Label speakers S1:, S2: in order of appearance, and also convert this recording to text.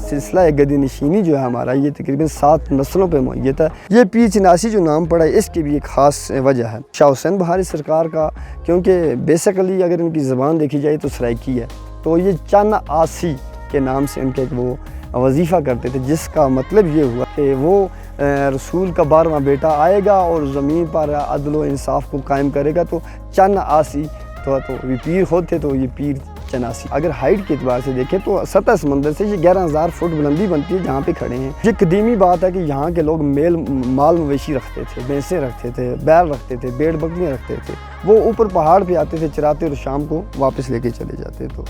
S1: सिलसिला गद्दी नशीनी जो है हमारा, ये तकरीबन 7 नस्लों पे मुहैयत है। ये पीर चिनासी जो नाम पड़ा है, इसकी भी एक ख़ास वजह है शाह हुसैन बहारी सरकार का, क्योंकि बेसिकली अगर इनकी ज़बान देखी जाए तो सराइकी है। तो ये चन्न आसी के नाम से इनके वो वजीफ़ा करते थे, जिसका मतलब ये हुआ कि वो रसूल का 12वां बेटा आएगा और ज़मीन पर अदल व इंसाफ को कायम करेगा। तो चन्न आसी तो ये पीर होते, तो ये पीर चनासी। अगर हाइट के एतबार से देखें तो सतह समंदर से ये 11,000 फुट बुलंदी बनती है जहाँ पे खड़े हैं। ये कदीमी बात है कि यहाँ के लोग माल मवेशी रखते थे, भैंसें रखते थे, बैल रखते थे, भेड़ बकरियाँ रखते थे। वो ऊपर पहाड़ पे आते थे, चराते और शाम को वापस लेके चले जाते। तो